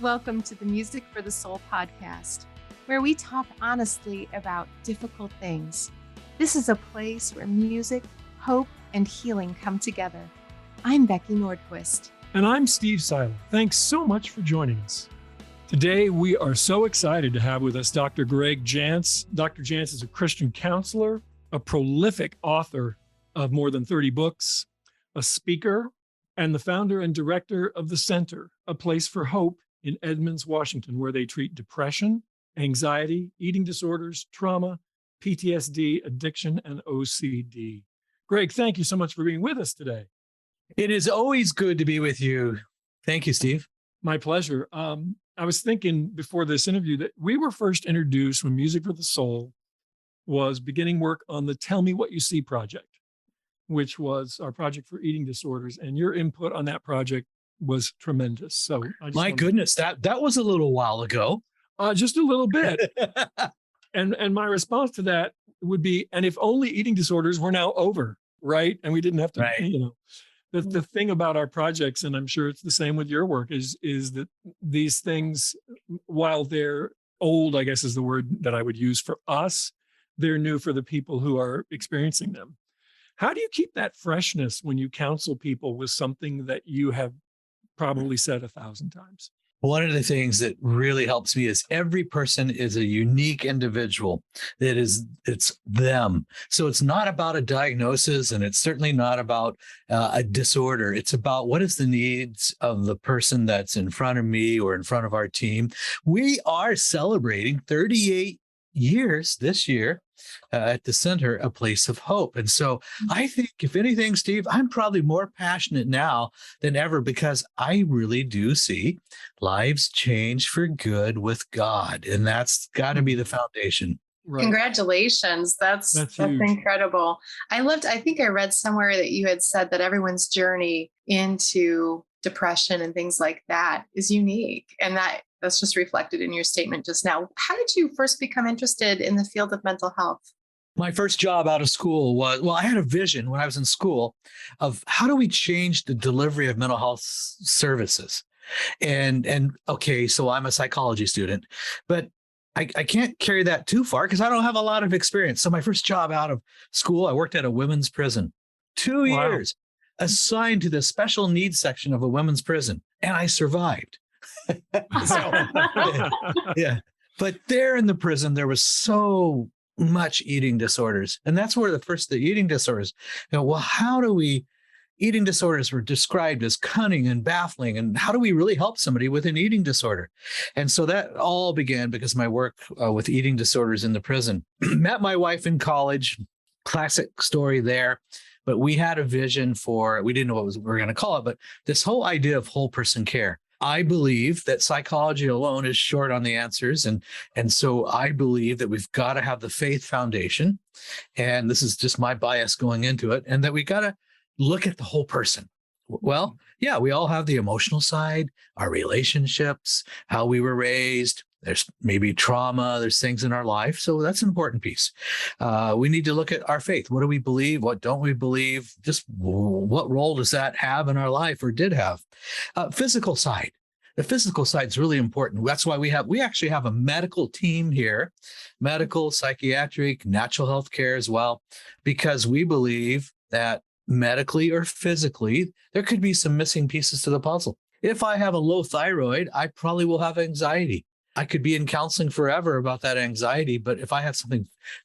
Welcome to the Music for the Soul podcast, where we talk honestly about difficult things. This is a place where music, hope, and healing come together. I'm Becky Nordquist. And I'm Steve Seiler. Thanks so much for joining us. Today, we are so excited to have with us Dr. Gregory Jantz. Dr. Jantz is a Christian counselor, a prolific author of more than 30 books, a speaker, and the founder and director of The Center, a place for hope in Edmonds, Washington, where they treat depression, anxiety, eating disorders, trauma, PTSD, addiction, and OCD. Greg, thank you so much for being with us today. It is always good to be with you. Thank you, Steve. My pleasure. I was thinking before this interview that we were first introduced when Music for the Soul was beginning work on the Tell Me What You See project, which was our project for eating disorders. And your input on that project was tremendous. So my goodness, that was a little while ago. Just a little bit. And my response to that would be, and if only eating disorders were now over, right? And we didn't have to, The thing about our projects, and I'm sure it's the same with your work, is that these things, while they're old, I guess is the word that I would use for us, they're new for the people who are experiencing them. How do you keep that freshness when you counsel people with something that you have probably said 1,000 times? One of the things that really helps me is every person is a unique individual. It's them. So it's not about a diagnosis, and it's certainly not about a disorder. It's about what is the needs of the person that's in front of me or in front of our team. We are celebrating 38 years this year at the Center, a place of hope. And so I think, if anything, Steve, I'm probably more passionate now than ever, because I really do see lives change for good with God. And that's got to be the foundation. Right. Congratulations. That's incredible. I think I read somewhere that you had said that everyone's journey into depression and things like that is unique. And that's just reflected in your statement just now. How did you first become interested in the field of mental health? My first job out of school was, I had a vision when I was in school of how do we change the delivery of mental health services? And okay, so I'm a psychology student, but I can't carry that too far because I don't have a lot of experience. So my first job out of school, I worked at a women's prison. 2 years assigned to the special needs section of a women's prison, and I survived. Yeah. But there in the prison, there was so much eating disorders. And that's where the eating disorders, eating disorders were described as cunning and baffling. And how do we really help somebody with an eating disorder? And so that all began because my work with eating disorders in the prison. Met my wife in college, classic story there. But we had a vision we didn't know what we were going to call it, but this whole idea of whole person care. I believe that psychology alone is short on the answers. And so I believe that we've got to have the faith foundation. And this is just my bias going into it. And that we got to look at the whole person. Well, yeah, we all have the emotional side, our relationships, how we were raised. There's maybe trauma, there's things in our life. So that's an important piece. We need to look at our faith. What do we believe? What don't we believe? Just what role does that have in our life or did have? Physical side. The physical side is really important. That's why we actually have a medical team here, medical, psychiatric, natural health care as well, because we believe that medically or physically, there could be some missing pieces to the puzzle. If I have a low thyroid, I probably will have anxiety. I could be in counseling forever about that anxiety, but if I have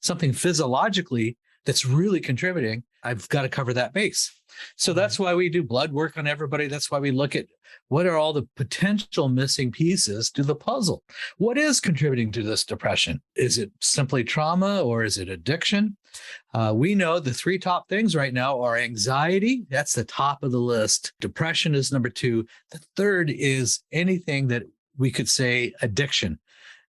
something physiologically that's really contributing, I've got to cover that base. So that's why we do blood work on everybody. That's why we look at what are all the potential missing pieces to the puzzle. What is contributing to this depression? Is it simply trauma or is it addiction? We know the 3 top things right now are anxiety. That's the top of the list. Depression is number 2. The third is anything that we could say addiction.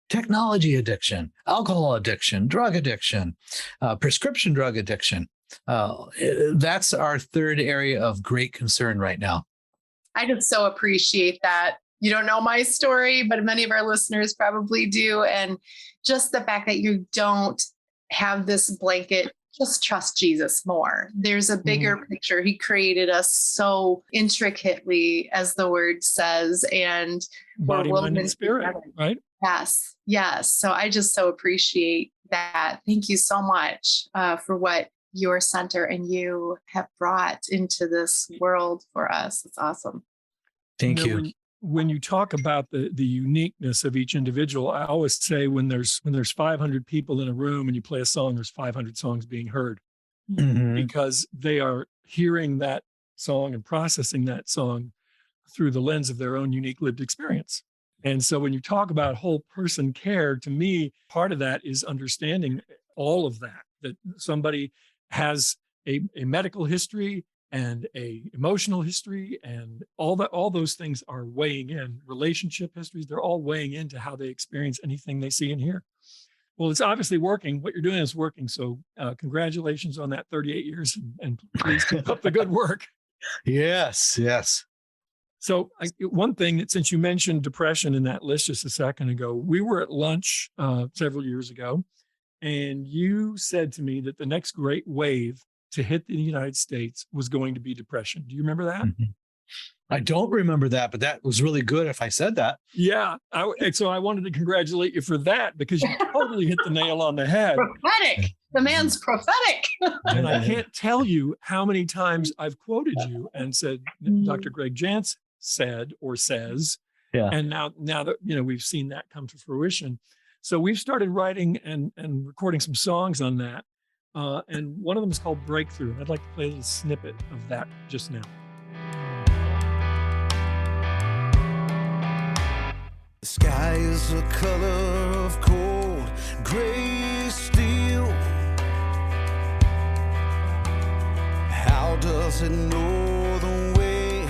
Technology addiction, alcohol addiction, drug addiction, prescription drug addiction. That's our third area of great concern right now. I just so appreciate that. You don't know my story, but many of our listeners probably do. And just the fact that you don't have this blanket just trust Jesus more. There's a bigger picture. He created us so intricately, as the word says, and body, mind, and spirit, right? Yes. Yes. So I just so appreciate that. Thank you so much for what your center and you have brought into this world for us. It's awesome. Thank you. When you talk about the uniqueness of each individual, I always say when there's 500 people in a room and you play a song, there's 500 songs being heard, because they are hearing that song and processing that song through the lens of their own unique lived experience. And so when you talk about whole person care, to me, part of that is understanding all of that somebody has a medical history and a emotional history, and all those things are weighing in. Relationship histories, they're all weighing into how they experience anything they see and hear. Well, it's obviously working. What you're doing is working. So congratulations on that 38 years, and please keep up the good work. Yes. So one thing that, since you mentioned depression in that list just a second ago, we were at lunch several years ago, and you said to me that the next great wave to hit the United States was going to be depression. Do you remember that? I don't remember that, but that was really good if I said that. Yeah. So I wanted to congratulate you for that, because you totally hit the nail on the head. Prophetic. The man's prophetic. And I can't tell you how many times I've quoted you and said, Dr. Gregory Jantz said or says. Yeah. And now that, we've seen that come to fruition. So we've started writing and recording some songs on that. And one of them is called Breakthrough. I'd like to play a little snippet of that just now. The sky is the color of cold gray steel. How does it know the way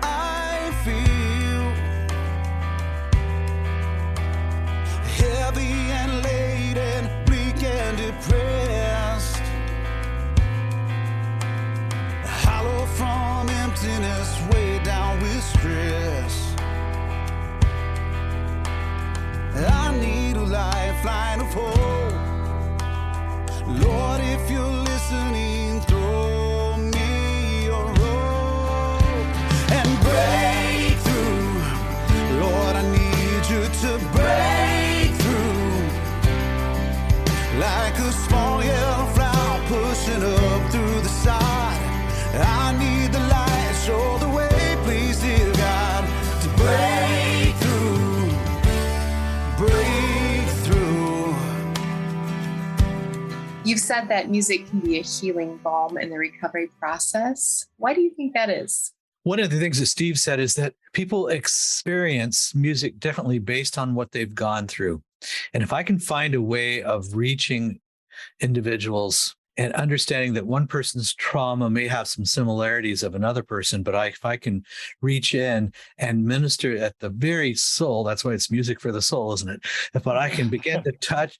I feel? Heavy and laden, bleak and depressed, hollow from emptiness, weighed down with stress. I need a lifeline of hope. Lord, if you're listening, throw me a rope and break through. Lord, I need you to break through. Like a small yellow flower pushing up through the side. I need the light, show the way, please, dear God, to break through. Breakthrough. You've said that music can be a healing balm in the recovery process. Why do you think that is? One of the things that Steve said is that people experience music differently based on what they've gone through. And if I can find a way of reaching individuals and understanding that one person's trauma may have some similarities of another person, but if I can reach in and minister at the very soul, that's why it's music for the soul, isn't it? But I can begin to touch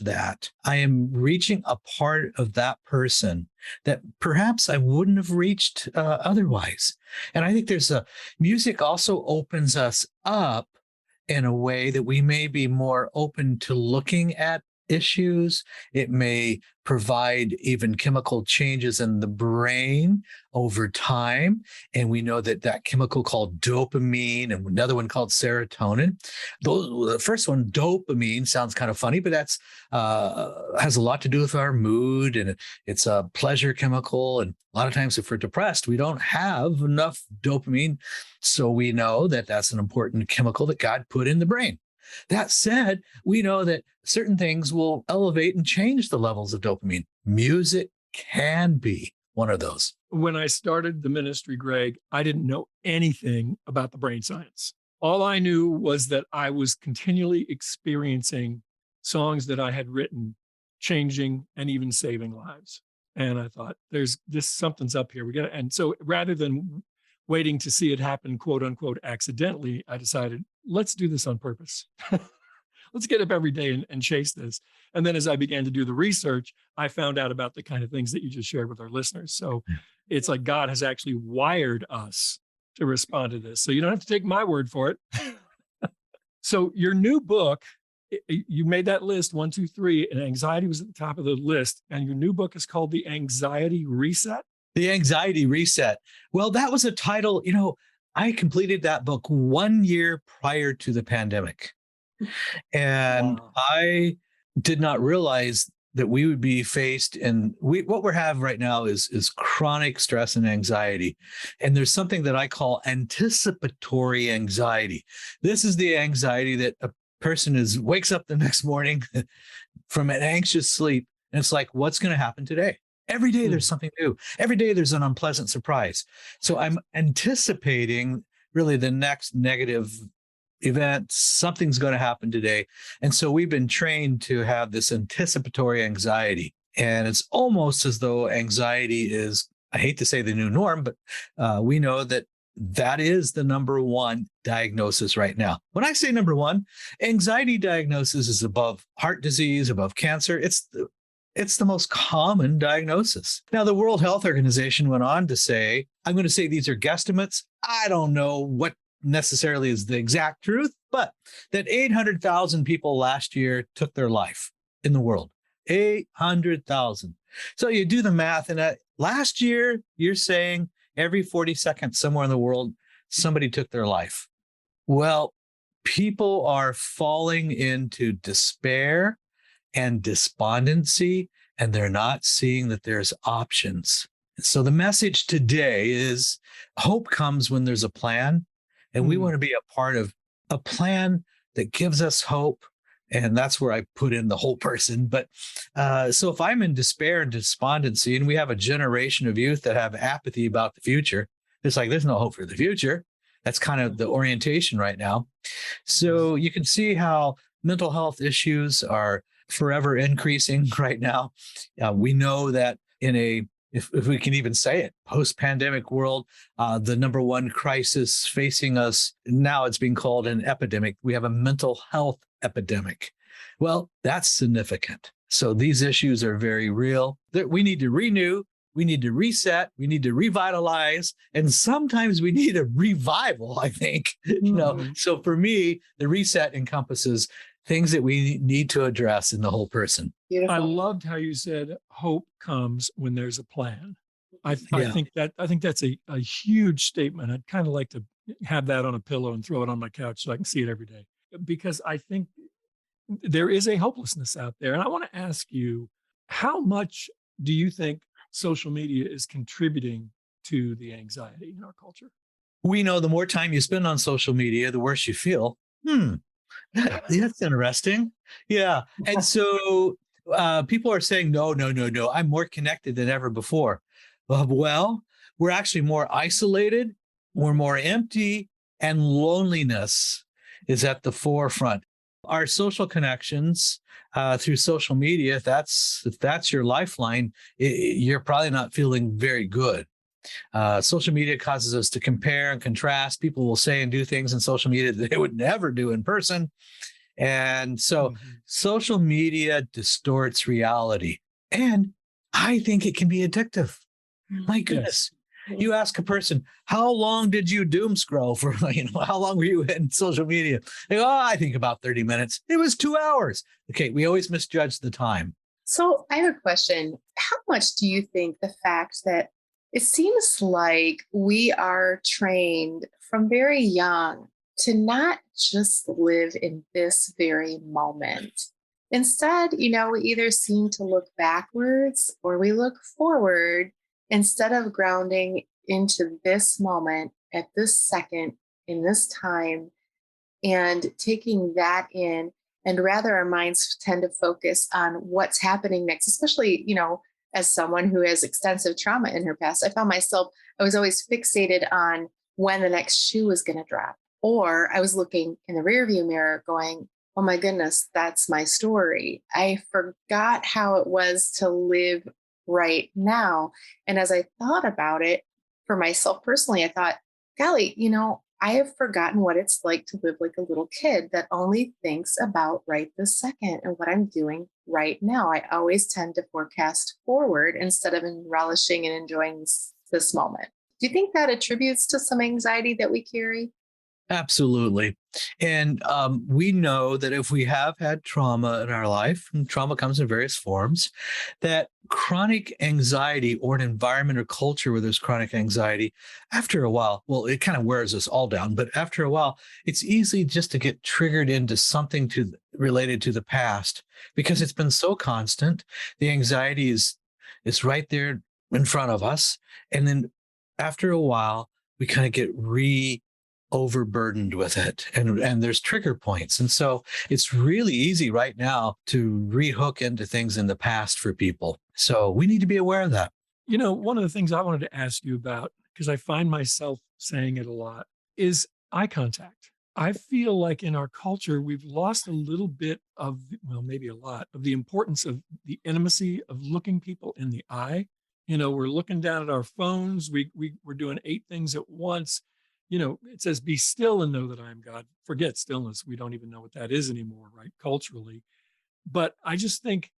that. I am reaching a part of that person that perhaps I wouldn't have reached otherwise. And I think music also opens us up in a way that we may be more open to looking at issues. It may provide even chemical changes in the brain over time. And we know that chemical called dopamine and another one called serotonin. The first one, dopamine, sounds kind of funny, but that's has a lot to do with our mood, and it's a pleasure chemical. And a lot of times if we're depressed, we don't have enough dopamine. So we know that that's an important chemical that God put in the brain. That said, we know that certain things will elevate and change the levels of dopamine. Music can be one of those. When I started the ministry, Greg, I didn't know anything about the brain science. All I knew was that I was continually experiencing songs that I had written, changing and even saving lives. And I thought, something's up here. And so rather than waiting to see it happen, quote unquote, accidentally, I decided, let's do this on purpose. Let's get up every day and chase this. And then as I began to do the research, I found out about the kind of things that you just shared with our listeners. So it's like God has actually wired us to respond to this. So you don't have to take my word for it. So your new book you made that list 1, 2, 3, and anxiety was at the top of the list. And your new book is called The Anxiety Reset. The Anxiety Reset. Well, that was a title, I completed that book 1 year prior to the pandemic. And wow. I did not realize that we would be faced what we have right now is chronic stress and anxiety. And there's something that I call anticipatory anxiety. This is the anxiety that a person wakes up the next morning from an anxious sleep. And it's like, what's going to happen today? Every day there's something new. Every day there's an unpleasant surprise. So I'm anticipating really the next negative event. Something's going to happen today. And so we've been trained to have this anticipatory anxiety. And it's almost as though anxiety is, I hate to say the new norm, but we know that is the number one diagnosis right now. When I say number one, anxiety diagnosis is above heart disease, above cancer. It's the most common diagnosis. Now, the World Health Organization went on to say, I'm going to say these are guesstimates. I don't know what necessarily is the exact truth, but that 800,000 people last year took their life in the world. 800,000. So you do the math, and last year, you're saying every 40 seconds somewhere in the world, somebody took their life. Well, people are falling into despair and despondency, and they're not seeing that there's options. So the message today is hope comes when there's a plan, and we want to be a part of a plan that gives us hope. And that's where I put in the whole person. But so if I'm in despair and despondency, and we have a generation of youth that have apathy about the future, it's like there's no hope for the future. That's kind of the orientation right now. So you can see how mental health issues are forever increasing right now. We know that if we can even say it, post-pandemic world, the number one crisis facing us now, it's being called an epidemic. We have a mental health epidemic. Well, that's significant. So these issues are very real. We need to renew, we need to reset, we need to revitalize, and sometimes we need a revival, I think. So for me, the reset encompasses things that we need to address in the whole person. Beautiful. I loved how you said hope comes when there's a plan. I think that's a huge statement. I'd kind of like to have that on a pillow and throw it on my couch so I can see it every day, because I think there is a hopelessness out there. And I want to ask you, how much do you think social media is contributing to the anxiety in our culture? We know the more time you spend on social media, the worse you feel. That's interesting. Yeah. And so people are saying, no, I'm more connected than ever before. Well, we're actually more isolated, we're more empty, and loneliness is at the forefront. Our social connections through social media, if that's your lifeline, you're probably not feeling very good. Social media causes us to compare and contrast. People will say and do things in social media that they would never do in person. And so social media distorts reality. And I think it can be addictive. My goodness. Yes. You ask a person, how long did you doom scroll for? How long were you in social media? They go, I think about 30 minutes. It was 2 hours. Okay, we always misjudge the time. So I have a question. How much do you think the fact that it seems like we are trained from very young to not just live in this very moment? Instead, we either seem to look backwards or we look forward instead of grounding into this moment at this second in this time and taking that in. And rather our minds tend to focus on what's happening next, especially, as someone who has extensive trauma in her past. I was always fixated on when the next shoe was going to drop. Or I was looking in the rearview mirror going, oh my goodness, that's my story. I forgot how it was to live right now. And as I thought about it for myself personally, I thought, golly, I have forgotten what it's like to live like a little kid that only thinks about right this second and what I'm doing right now. I always tend to forecast forward instead of relishing and enjoying this moment. Do you think that attributes to some anxiety that we carry? Absolutely. And we know that if we have had trauma in our life, and trauma comes in various forms, that chronic anxiety or an environment or culture where there's chronic anxiety, after a while, well, it kind of wears us all down, but after a while, it's easy just to get triggered into something related to the past because it's been so constant. The anxiety is right there in front of us. And then after a while, we kind of get overburdened with it, and there's trigger points, and so it's really easy right now to rehook into things in the past for people, so we need to be aware of that. One of the things I wanted to ask you about, because I find myself saying it a lot, is eye contact. I feel like in our culture we've lost a little bit of, well, maybe a lot of the importance of the intimacy of looking people in the eye. We're looking down at our phones, we're doing 8 things at once. It says, be still and know that I am God. Forget stillness. We don't even know what that is anymore, right? Culturally. But I just think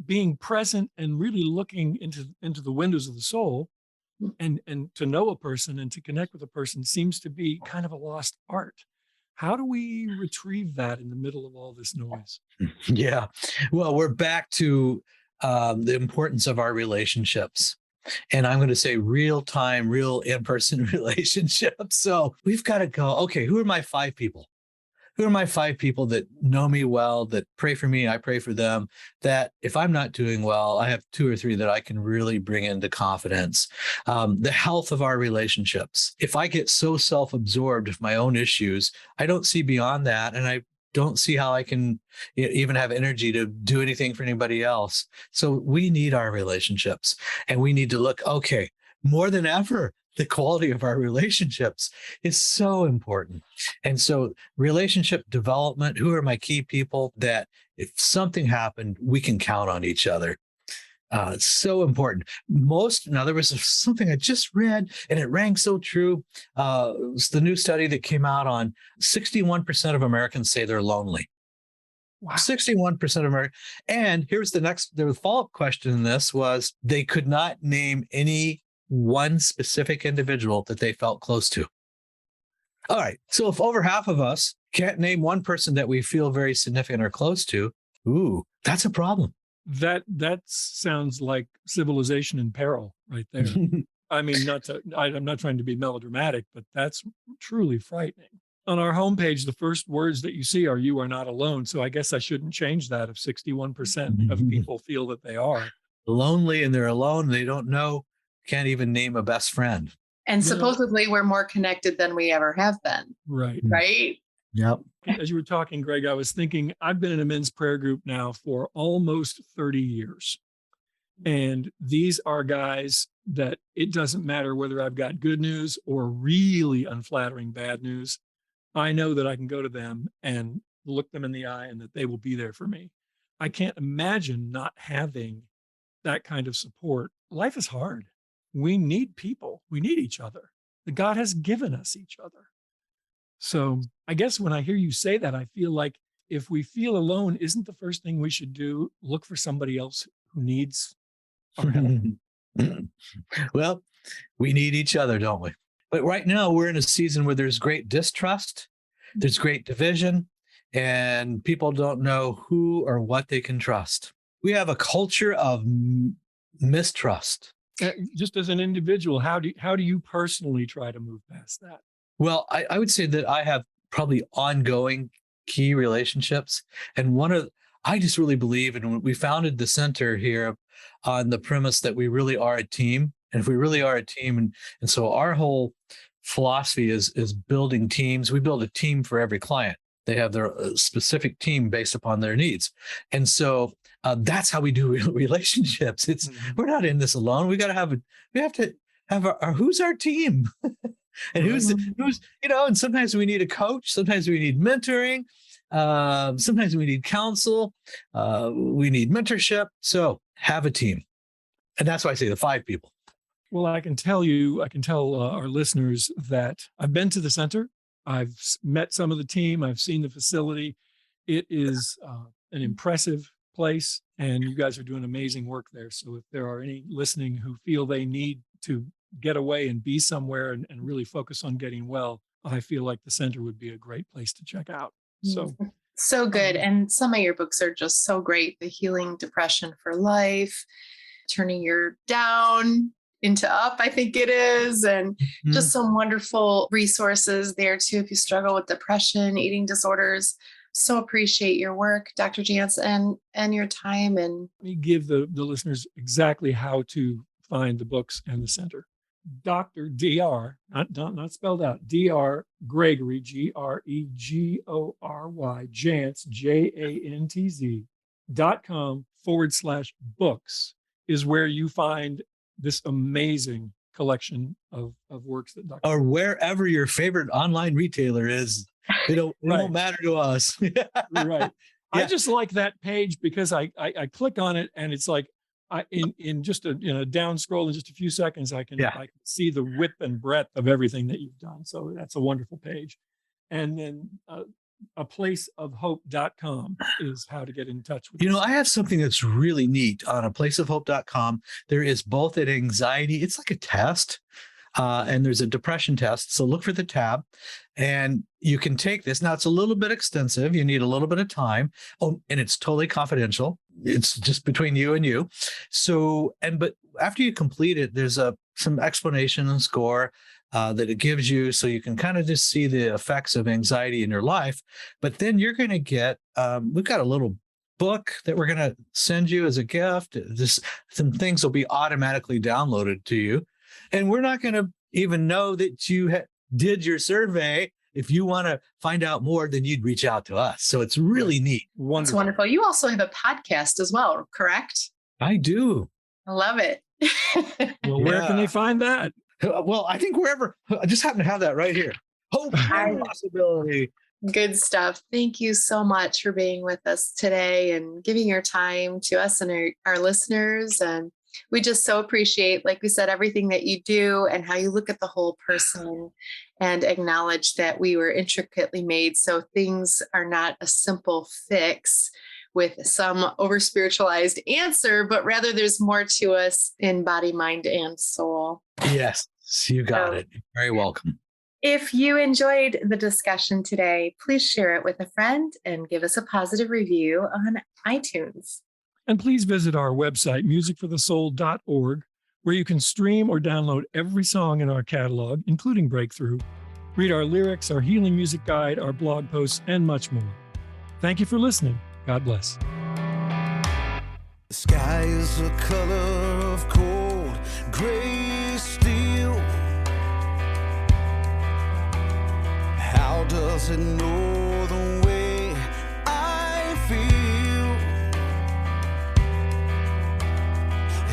being present and really looking into the windows of the soul and to know a person and to connect with a person seems to be kind of a lost art. How do we retrieve that in the middle of all this noise? Yeah. Well, we're back to the importance of our relationships. And I'm going to say real time, real in-person relationships. So we've got to go, okay, who are my 5 people? Who are my 5 people that know me well, that pray for me, I pray for them, that if I'm not doing well, I have 2 or 3 that I can really bring into confidence. The health of our relationships. If I get so self-absorbed with my own issues, I don't see beyond that. And I don't see how I can even have energy to do anything for anybody else. So we need our relationships, and we need to look, okay, more than ever, the quality of our relationships is so important. And so relationship development, who are my key people that if something happened, we can count on each other. It's so important. Now there was something I just read and it rang so true. It was the new study that came out on 61% of Americans say they're lonely. Wow. 61% of Americans. And here's the follow-up question in this was they could not name any one specific individual that they felt close to. All right. So if over half of us can't name one person that we feel very significant or close to, that's a problem. That sounds like civilization in peril right there. I mean, I'm not trying to be melodramatic, but that's truly frightening. On our homepage, the first words that you see are "you are not alone." So I guess I shouldn't change that if 61% of people feel that they are lonely and they're alone. They don't know, can't even name a best friend. And supposedly we're more connected than we ever have been. Right. Right. Yep. As you were talking, Greg, I was thinking I've been in a men's prayer group now for almost 30 years. And these are guys that it doesn't matter whether I've got good news or really unflattering bad news. I know that I can go to them and look them in the eye and that they will be there for me. I can't imagine not having that kind of support. Life is hard. We need people. We need each other. God has given us each other. So I guess when I hear you say that, I feel like if we feel alone, isn't the first thing we should do look for somebody else who needs our help? Well, we need each other, don't we? But right now we're in a season where there's great distrust, there's great division, and people don't know who or what they can trust. We have a culture of mistrust. Just as an individual, how do you personally try to move past that? Well, I would say that I have probably ongoing key relationships. And I just really believe, and we founded the center here on the premise that we really are a team. And if we really are a team, and so our whole philosophy is building teams. We build a team for every client. They have their specific team based upon their needs. And so that's how we do relationships. We're not in this alone. We have to have who's our team? And who's, and sometimes we need a coach, sometimes we need mentoring, sometimes we need counsel, we need mentorship. So have a team. And that's why I say the 5 people. Well, I can tell our listeners that I've been to the center. I've met some of the team. I've seen the facility. It is an impressive place, and you guys are doing amazing work there. So if there are any listening who feel they need to get away and be somewhere and really focus on getting well, I feel like the center would be a great place to check out. So good. And some of your books are just so great. The Healing Depression for Life, Turning Your Down into Up, I think it is. And just some wonderful resources there too, if you struggle with depression, eating disorders. So appreciate your work, Dr. Jantz, and your time. And let me give the listeners exactly how to find the books and the center. Dr. Dr. Not spelled out. Dr. Gregory, Gregory, Jantz, JANTZ.com/books is where you find this amazing collection of works that Dr. Or wherever your favorite online retailer is. It won't matter to us. Right. Yeah. I just like that page because I click on it and it's like in just a down scroll in just a few seconds, I can see the width and breadth of everything that you've done. So that's a wonderful page. And then aplaceofhope.com is how to get in touch with I have something that's really neat on aplaceofhope.com. There is both an anxiety, it's like a test. And there's a depression test. So look for the tab and you can take this. Now it's a little bit extensive. You need a little bit of time. Oh, and it's totally confidential. It's just between you and you. So, but after you complete it, there's some explanation and score that it gives you. So you can kind of just see the effects of anxiety in your life. But then you're going to get, we've got a little book that we're going to send you as a gift. Some things will be automatically downloaded to you. And we're not going to even know that you did your survey. If you want to find out more, then you'd reach out to us. So it's really neat. Wonderful. It's wonderful. You also have a podcast as well, correct? I do. I love it. Well, where can they find that? Well, I think wherever. I just happen to have that right here. Hope and possibility. Good stuff. Thank you so much for being with us today and giving your time to us and our listeners. And we just so appreciate, like we said, everything that you do and how you look at the whole person and acknowledge that we were intricately made. So things are not a simple fix with some over spiritualized answer, but rather there's more to us in body, mind, and soul. Yes, you got it. You're very welcome. If you enjoyed the discussion today, please share it with a friend and give us a positive review on iTunes. And please visit our website, musicforthesoul.org, where you can stream or download every song in our catalog, including Breakthrough, read our lyrics, our healing music guide, our blog posts, and much more. Thank you for listening. God bless. The sky is the color of cold gray steel. How does it know the way I feel?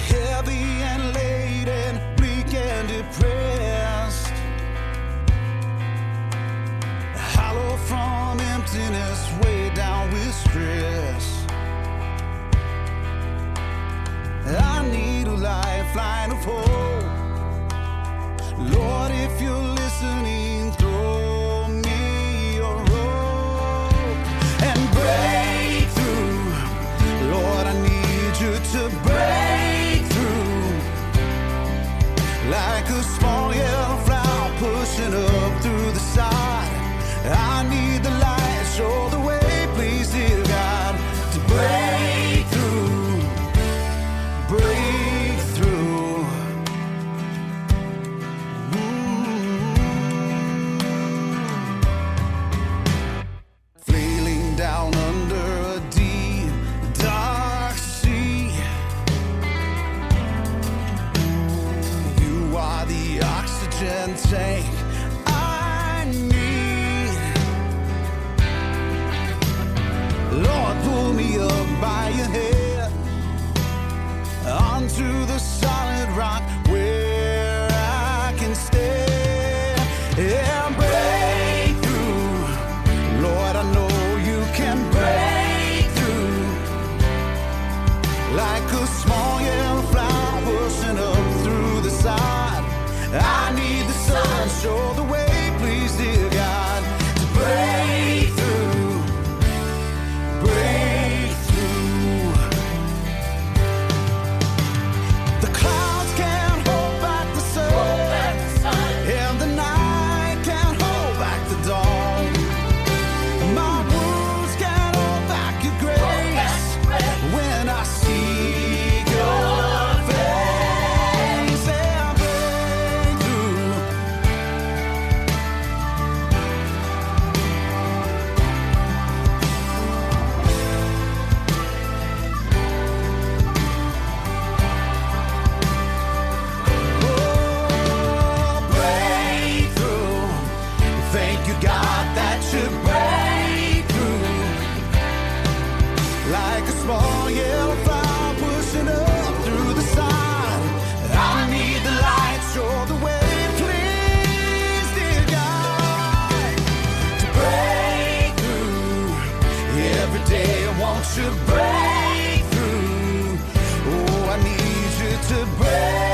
Heavy and laden, bleak and depressed, hollow from emptiness, way down with stress. I need a lifeline of hope. Lord, if you're listening, throw me a rope and break through. Lord, I need you to break through. Like a small yellow flower pushing up through the side. I need the light, show the way, please, dear God, to break through, break through. Flailing down under a deep, dark sea. You are the oxygen tank I need. Lord, pull me up by your head onto the solid rock where I can stand and break through. Lord, I know you can break through. Like a small yellow flower pushing up through the side. I need the sun, show the way, please, dear God, to break through, break through. The think you got that should break through. Like a small yellow flower pushing up through the sun. I need the light, show the way, please, dear God, to break through. Every day I want you to break through. Oh, I need you to break